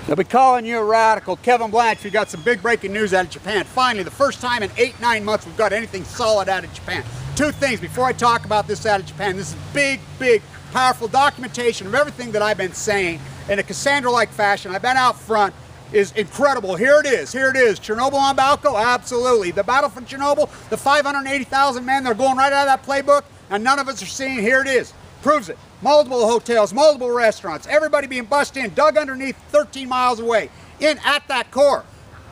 They'll be calling you a radical. Kevin Blanch, we got some big breaking news out of Japan. Finally, the first time in 8-9 months we've got anything solid out of Japan. Two things before I talk about this out of Japan. This is big, powerful documentation of everything that I've been saying in a Cassandra-like fashion. I've been out front. Is incredible. Here it is. Here it is. Chernobyl on Balco? Absolutely. The battle for Chernobyl, the 580,000 men, they're going right out of that playbook, and none of us are seeing. Here it is. Proves it. Multiple hotels, multiple restaurants, everybody being bussed in, dug underneath 13 miles away, in at that core.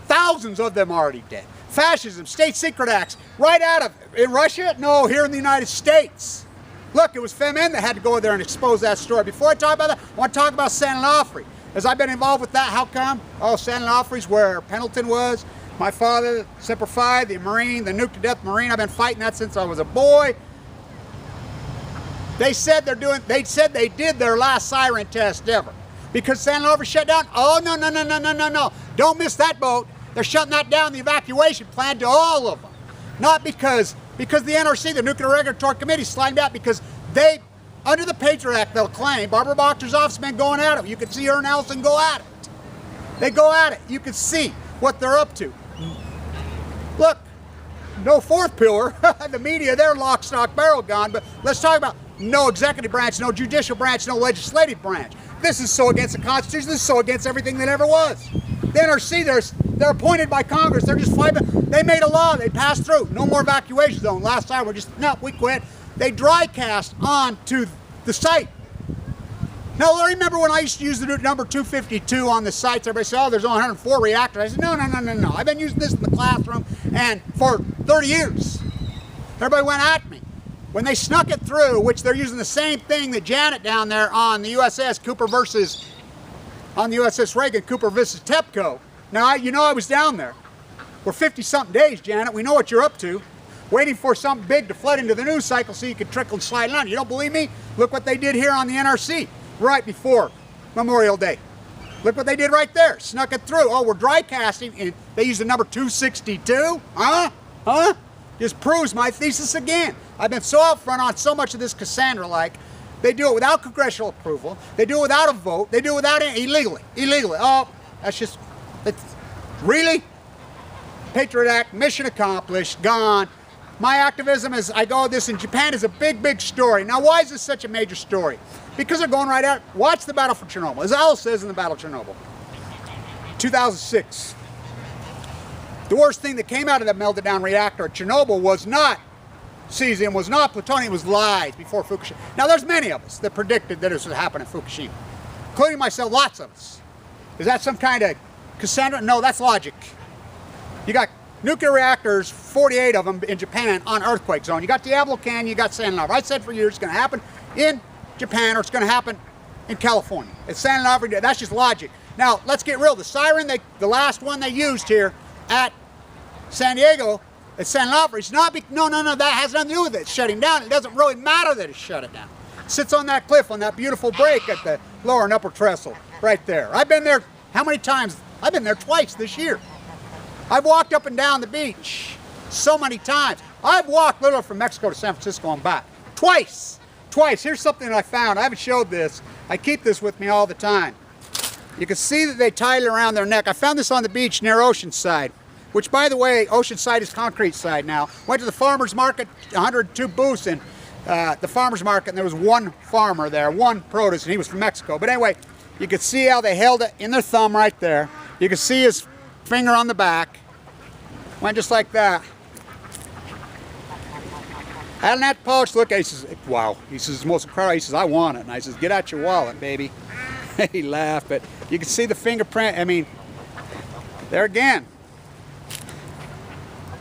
Thousands of them already dead. Fascism, state secret acts, right out of, in Russia? No, here in the United States. Look, it was FEMN that had to go there and expose that story. Before I talk about that, I want to talk about SAN ONOFRE. As I've been involved with that, how come? Oh, SAN ONOFRE's where Pendleton was. My father, Semper Fi, the Marine, the nuke to death Marine, I've been fighting that since I was a boy. They said they did their last siren test ever. Because SAN ONOFRE shut down? Oh, no. Don't miss that boat. They're shutting that down, the evacuation plan to all of them. Not because the NRC, the Nuclear Regulatory Committee, slimed out because they, under the Patriot Act, they'll claim, Barbara Boxer's office been going at it. You can see her and Allison go at it. They go at it. You can see what they're up to. Look, no fourth pillar. The media, they're lock, stock, barrel gone. But let's talk about no executive branch, no judicial branch, no legislative branch. This is so against the Constitution. This is so against everything that ever was. The NRC, they're appointed by Congress. They're just fighting. They made a law. They passed through. No more evacuation zone. Last time we quit. They dry cast onto the site. Now, I remember when I used to use the number 252 on the sites, everybody said, oh, there's only 104 reactors. I said, no. I've been using this in the classroom and for 30 years. Everybody went at me. When they snuck it through, which they're using the same thing that Janet down there on the USS Cooper versus, on the USS Reagan, Cooper versus TEPCO. Now, you know I was down there. We're 50-something days, Janet. We know what you're up to. Waiting for something big to flood into the news cycle so you can trickle and slide it on. You don't believe me? Look what they did here on the NRC right before Memorial Day. Look what they did right there. Snuck it through. Oh, we're dry casting, and they used the number 262? Huh? Just proves my thesis again. I've been so out front on so much of this Cassandra-like. They do it without congressional approval. They do it without a vote. They do it without illegally. Oh, that's just, really? Patriot Act, mission accomplished, gone. My activism is, I go this in Japan is a big story. Now, why is this such a major story? Because they're going right out. Watch the battle for Chernobyl. As Al says in the Battle of Chernobyl, 2006. The worst thing that came out of that melted down reactor at Chernobyl was not cesium, was not plutonium, was lies before Fukushima. Now, there's many of us that predicted that this would happen at Fukushima, including myself, lots of us. Is that some kind of Cassandra? No, that's logic. You got nuclear reactors, 48 of them in Japan on earthquake zone. You got Diablo Canyon, you got SAN ONOFRE. I said for years it's going to happen in Japan or it's going to happen in California. It's SAN ONOFRE, that's just logic. Now, let's get real. The siren, the last one they used here at San Diego, at SAN ONOFRE, it's not, no, that has nothing to do with it. It's shutting down. It doesn't really matter that it's shut it down. It sits on that cliff on that beautiful break at the lower and upper trestle right there. I've been there, how many times? I've been there twice this year. I've walked up and down the beach so many times. I've walked literally from Mexico to San Francisco and back. Twice. Here's something that I found. I haven't showed this. I keep this with me all the time. You can see that they tied it around their neck. I found this on the beach near Oceanside, which, by the way, Oceanside is concrete side now. Went to the farmer's market, 102 booths in the farmer's market, and there was one farmer there, one produce, and he was from Mexico. But anyway, you could see how they held it in their thumb right there. You can see his finger on the back. Went just like that. Had that pouch, look, he says, wow. He says, it's most incredible. He says, I want it. And I says, get out your wallet, baby. He laughed, but you can see the fingerprint. I mean, there again.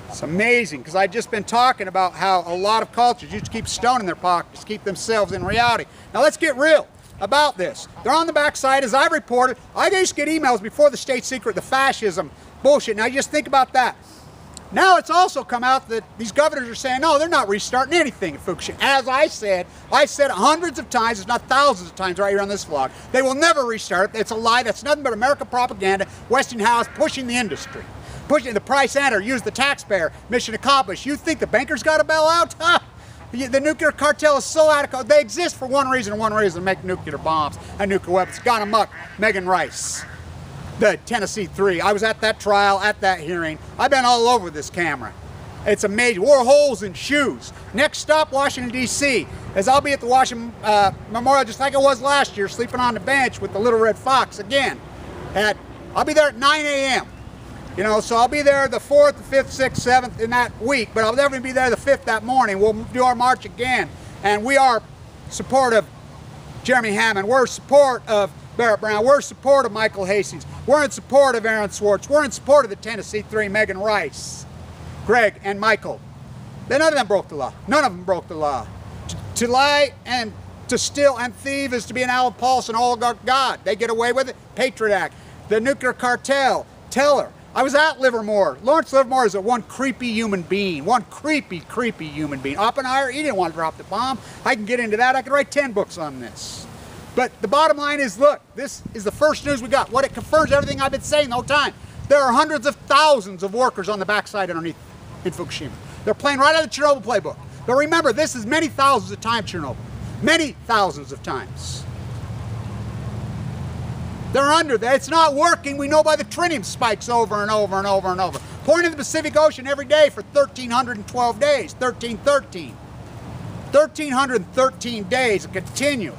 It's amazing, because I've just been talking about how a lot of cultures used to keep stone in their pockets to keep themselves in reality. Now let's get real about this. They're on the backside, as I've reported. I used to get emails before the state secret, the fascism bullshit. Now you just think about that. Now it's also come out that these governors are saying, no, they're not restarting anything at Fukushima. As I said hundreds of times, if not thousands of times right here on this vlog, they will never restart it. It's a lie. That's nothing but American propaganda, Westinghouse pushing the industry. Pushing the price enter, use the taxpayer, mission accomplished. You think the bankers got a bailout? Huh? The nuclear cartel is so out of control. They exist for one reason and one reason, to make nuclear bombs and nuclear weapons. Gone amok, Megan Rice. the Tennessee III. I was at that trial, at that hearing. I've been all over this camera. It's amazing. Wore holes in shoes. Next stop, Washington, D.C., as I'll be at the Washington Memorial just like I was last year, sleeping on the bench with the little red fox again. I'll be there at 9 a.m. You know, so I'll be there the 4th, the 5th, 6th, 7th in that week, but I'll definitely be there the 5th that morning. We'll do our march again. And we are supportive of Jeremy Hammond. We're in support of Barrett Brown. We're in support of Michael Hastings. We're in support of Aaron Swartz. We're in support of the Tennessee III, Megan Rice, Greg, and Michael. None of them broke the law. None of them broke the law. To lie and to steal and thieve is to be an Alan Paulson oligarch god. They get away with it. Patriot Act. The nuclear cartel. Teller. I was at Livermore. Lawrence Livermore is one creepy human being. One creepy human being. Oppenheimer, he didn't want to drop the bomb. I can get into that. I could write 10 books on this. But the bottom line is, look, this is the first news we got. What it confirms everything I've been saying the whole time. There are hundreds of thousands of workers on the backside underneath in Fukushima. They're playing right out of the Chernobyl playbook. But remember, this is many thousands of times Chernobyl. Many thousands of times. They're under there. It's not working. We know by the tritium spikes over and over and over and over. Pouring into the Pacific Ocean every day for 1,312 days. 1313. 1,313 days of continue.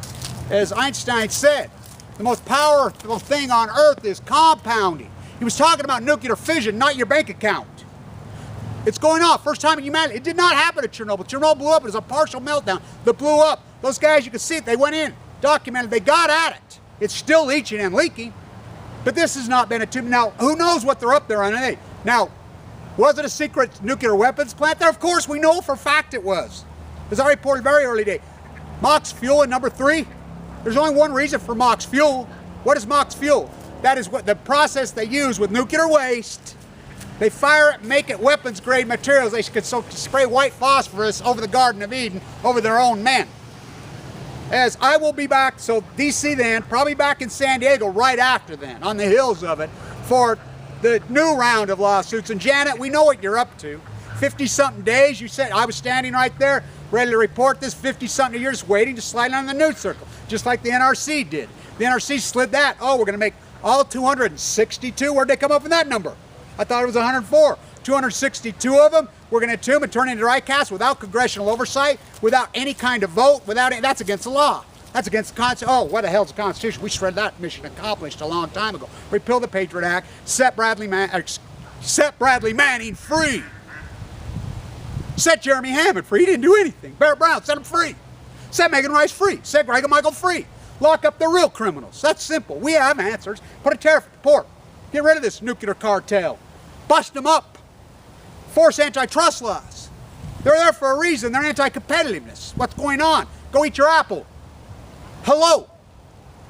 As Einstein said, the most powerful thing on Earth is compounding. He was talking about nuclear fission, not your bank account. It's going off. First time in humanity. It did not happen at Chernobyl. Chernobyl blew up. It was a partial meltdown that blew up. Those guys, you can see it. They went in, documented. They got at it. It's still leaching and leaking. But this has not been a tube. Now, who knows what they're up there on today? Now, was it a secret nuclear weapons plant there? Of course, we know for a fact it was. As I reported very early day. MOX fuel in number 3. There's only one reason for MOX fuel. What is MOX fuel? That is what the process they use with nuclear waste. They fire it, make it weapons grade materials. They could spray white phosphorus over the Garden of Eden, over their own men. As I will be back, so DC then, probably back in San Diego right after then, on the heels of it, for the new round of lawsuits. And Janet, we know what you're up to. 50-something days, you said, I was standing right there, ready to report this, 50-something years waiting to slide on the news circle, just like the NRC did. The NRC slid that. Oh, we're going to make all 262. Where'd they come up with that number? I thought it was 104. 262 of them, we're going to entomb and turn into dry cast without congressional oversight, without any kind of vote, without any, that's against the law. That's against the Constitution. Oh, what the hell's the Constitution? We shredded that mission accomplished a long time ago. Repeal the Patriot Act, set Bradley Manning free. Set Jeremy Hammond free. He didn't do anything. Barrett Brown, set him free. Set Megan Rice free. Set Greg and Michael free. Lock up the real criminals. That's simple. We have answers. Put a tariff at the port. Get rid of this nuclear cartel. Bust them up. Force antitrust laws. They're there for a reason. They're anti-competitiveness. What's going on? Go eat your apple. Hello.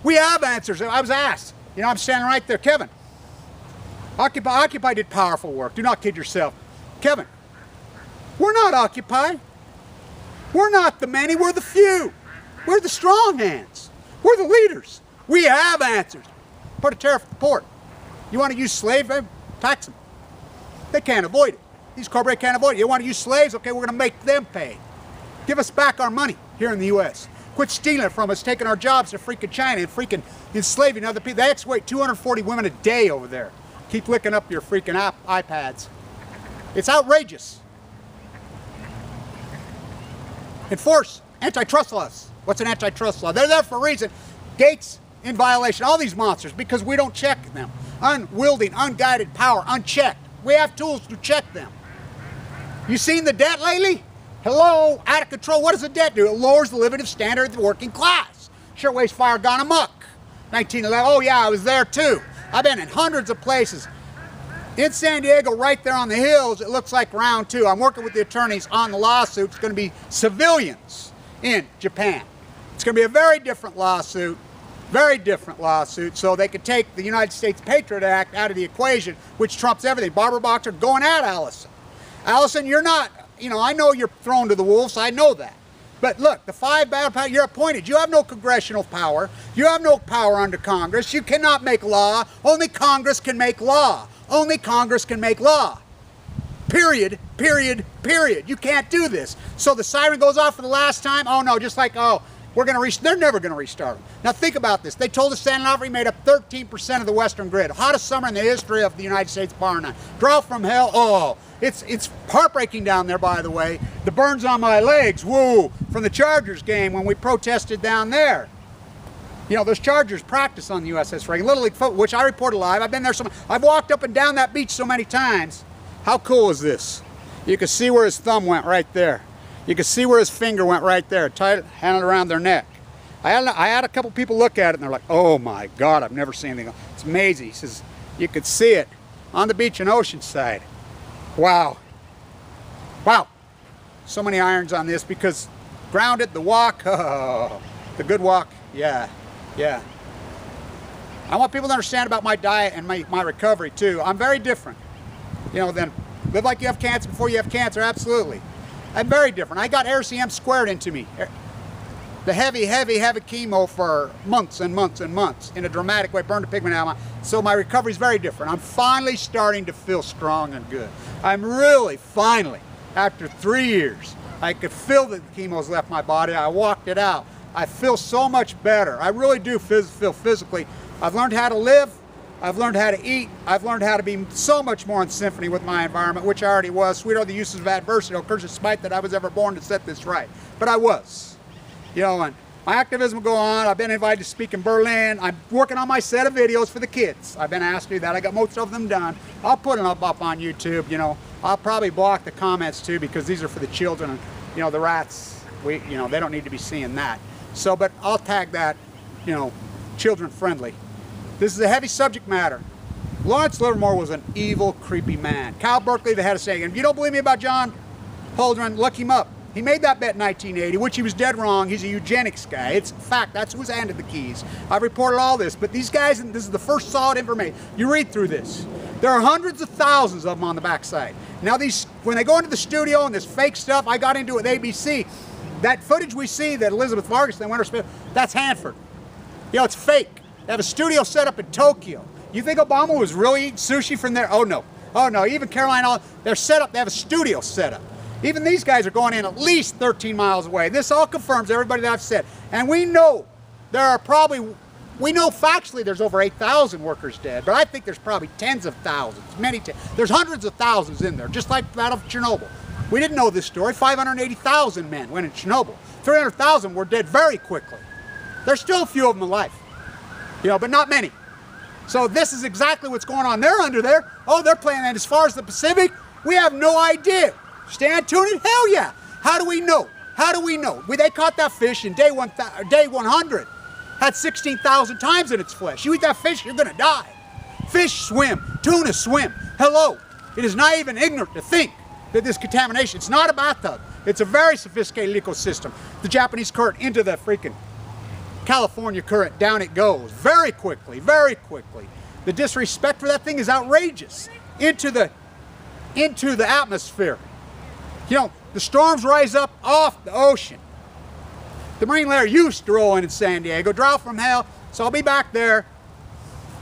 We have answers. I was asked. You know, I'm standing right there. Kevin, Occupy did powerful work. Do not kid yourself. Kevin, we're not Occupy. We're not the many. We're the few. We're the strong hands. We're the leaders. We have answers. Put a tariff at the port. You want to use slave? Tax them. They can't avoid it. These corporations can't avoid it. You want to use slaves? Okay, we're going to make them pay. Give us back our money here in the U.S. Quit stealing it from us, taking our jobs to freaking China and freaking enslaving other people. They exploit 240 women a day over there. Keep licking up your freaking iPads. It's outrageous. Enforce antitrust laws. What's an antitrust law? They're there for a reason. Gates in violation. All these monsters because we don't check them. Unwielding, unguided power, unchecked. We have tools to check them. You seen the debt lately? Hello, out of control. What does the debt do? It lowers the living standard of the working class. Shirtwaist fire gone amok. 1911. Oh yeah, I was there too. I've been in hundreds of places. In San Diego, right there on the hills, it looks like round 2. I'm working with the attorneys on the lawsuit. It's going to be civilians in Japan. It's going to be a very different lawsuit. Very different lawsuit, so they could take the United States Patriot Act out of the equation, which trumps everything. Barbara Boxer going at Allison. Allison, you're not, you know, I know you're thrown to the wolves, I know that. But look, the 5 battle powers, you're appointed. You have no congressional power. You have no power under Congress. You cannot make law. Only Congress can make law. Only Congress can make law. Period, period, period. You can't do this. So the siren goes off for the last time. Oh no, just like, oh, They're never going to restart them. Now think about this. They told us San Onofre made up 13% of the Western grid. Hottest summer in the history of the United States, bar none. Drought from hell. Oh, it's heartbreaking down there, by the way. The burns on my legs, woo, from the Chargers game when we protested down there. You know, those Chargers practice on the USS Reagan, Little League football, which I reported live. I've been there I've walked up and down that beach so many times. How cool is this? You can see where his thumb went right there. You can see where his finger went right there, tied it, handed it around their neck. I had a couple people look at it and they're like, oh my God, I've never seen anything. It's amazing. He says, you could see it on the beach in Oceanside. Wow. Wow. So many irons on this because grounded, the walk, oh, the good walk, yeah, yeah. I want people to understand about my diet and my recovery too. I'm very different. You know, then live like you have cancer before you have cancer, absolutely. I'm very different. I got RCM squared into me. The heavy chemo for months and months and months in a dramatic way, burned the pigment out of so my recovery is very different. I'm finally starting to feel strong and good. I'm really finally, after 3 years, I could feel that the chemo's left my body. I walked it out. I feel so much better. I really do feel physically. I've learned how to live. I've learned how to eat. I've learned how to be so much more in symphony with my environment, which I already was. Sweet are the uses of adversity, occurs despite that I was ever born to set this right. But I was. You know, and my activism will go on. I've been invited to speak in Berlin. I'm working on my set of videos for the kids. I've been asked to do that. I got most of them done. I'll put them up on YouTube. You know, I'll probably block the comments too because these are for the children. And, you know, the rats, you know, they don't need to be seeing that. So, but I'll tag that, you know, children friendly. This is a heavy subject matter. Lawrence Livermore was an evil, creepy man. Cal Berkeley, the head of saying, and if you don't believe me about John Holdren, look him up. He made that bet in 1980, which he was dead wrong. He's a eugenics guy. It's a fact. That's who's handed the keys. I've reported all this, but these guys, and this is the first solid information. You read through this. There are hundreds of thousands of them on the backside. Now these, when they go into the studio and this fake stuff, I got into it with ABC. That footage we see that Elizabeth Vargas and Winter Smith, that's Hanford. You know, it's fake. They have a studio set up in Tokyo. You think Obama was really eating sushi from there? Oh no. Oh no. Even Caroline, they're set up, they have a studio set up. Even these guys are going in at least 13 miles away. This all confirms everybody that I've said. And we know there are probably, we know factually there's over 8,000 workers dead, but I think there's probably tens of thousands, there's hundreds of thousands in there, just like that of Chernobyl. We didn't know this story. 580,000 men went in Chernobyl. 300,000 were dead very quickly. There's still a few of them alive, you know, but not many. So this is exactly what's going on. They're under there. Oh, they're playing that. As far as the Pacific, we have no idea. Stand tuned? Hell yeah. How do we know? How do we know? They caught that fish in day 100. Had 16,000 times in its flesh. You eat that fish, you're going to die. Fish swim. Tuna swim. Hello. It is naive and ignorant to think that this contamination, it's not a bathtub. It's a very sophisticated ecosystem. The Japanese current into the freaking California current, down it goes. Very quickly, very quickly. The disrespect for that thing is outrageous. Into the atmosphere. You know, the storms rise up off the ocean. The marine layer used to roll in San Diego. Drought from hell. So I'll be back there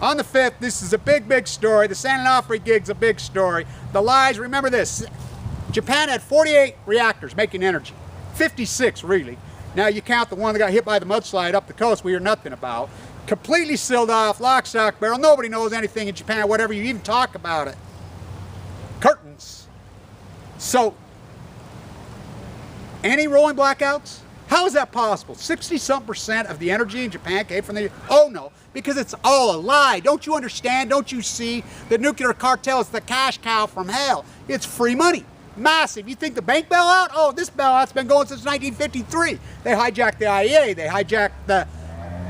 on the 5th. This is a big, big story. The San Onofre gig's a big story. The lies, remember this. Japan had 48 reactors making energy. 56, really. Now you count the one that got hit by the mudslide up the coast we hear nothing about. Completely sealed off, lock, stock, barrel. Nobody knows anything in Japan, whatever you even talk about it. Curtains. So, any rolling blackouts? How is that possible? 60-some% of the energy in Japan came from the... Oh no, because it's all a lie. Don't you understand? Don't you see? The nuclear cartel is the cash cow from hell. It's free money. Massive. You think the bank bailout? Oh, this bailout's been going since 1953. They hijacked the IEA. They hijacked the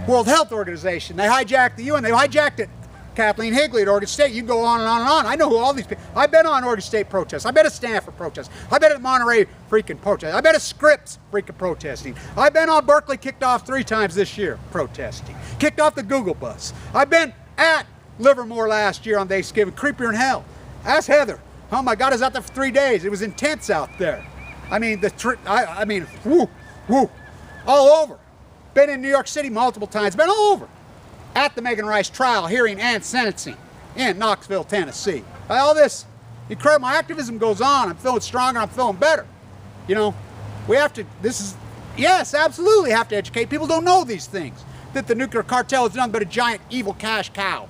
World Health Organization. They hijacked the UN. They hijacked it. Kathleen Higley at Oregon State. You can go on and on and on. I know who all these people... I've been on Oregon State protests. I've been at Stanford protests. I've been at Monterey freaking protests. I've been at Scripps freaking protesting. I've been on Berkeley, kicked off 3 times this year protesting. Kicked off the Google bus. I've been at Livermore last year on Thanksgiving. Creepier than hell. Ask Heather. Oh my God, I was out there for 3 days. It was intense out there. I mean, woo, woo, all over. Been in New York City multiple times. Been all over. At the Megan Rice trial, hearing, and sentencing in Knoxville, Tennessee. All this incredible, my activism goes on. I'm feeling stronger, I'm feeling better. You know, we have to, this is Yes, absolutely have to educate. People don't know these things. That the nuclear cartel is nothing but a giant evil cash cow.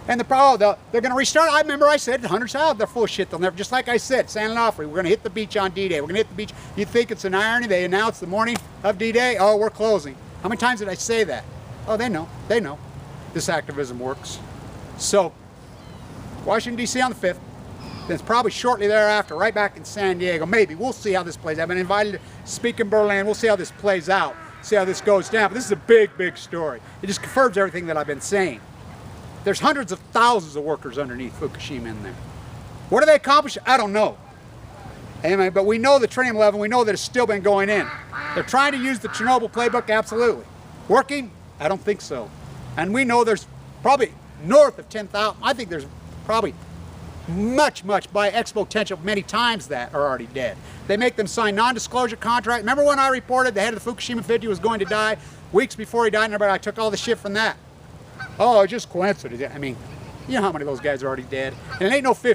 And the problem, they're going to restart. I remember I said, hundreds out, they're full of shit. They'll never, just like I said, San Onofre, we're going to hit the beach on D-Day. We're going to hit the beach. You think it's an irony? They announced the morning of D-Day, oh, we're closing. How many times did I say that? Oh, they know. They know. This activism works. So, Washington, D.C. on the 5th. Then it's probably shortly thereafter, right back in San Diego. Maybe. We'll see how this plays out. I've been invited to speak in Berlin. We'll see how this plays out. See how this goes down. But this is a big, big story. It just confirms everything that I've been saying. There's hundreds of thousands of workers underneath Fukushima in there. What do they accomplish? I don't know. Anyway, but we know the tritium level. We know that it's still been going in. They're trying to use the Chernobyl playbook. Absolutely. Working? I don't think so. And we know there's probably north of 10,000. I think there's probably much by exponential many times that are already dead. They make them sign non-disclosure contracts. Remember when I reported the head of the Fukushima 50 was going to die weeks before he died, and I took all the shit from that. Oh, it's just coincidence. I mean, you know how many of those guys are already dead. And it ain't no 50.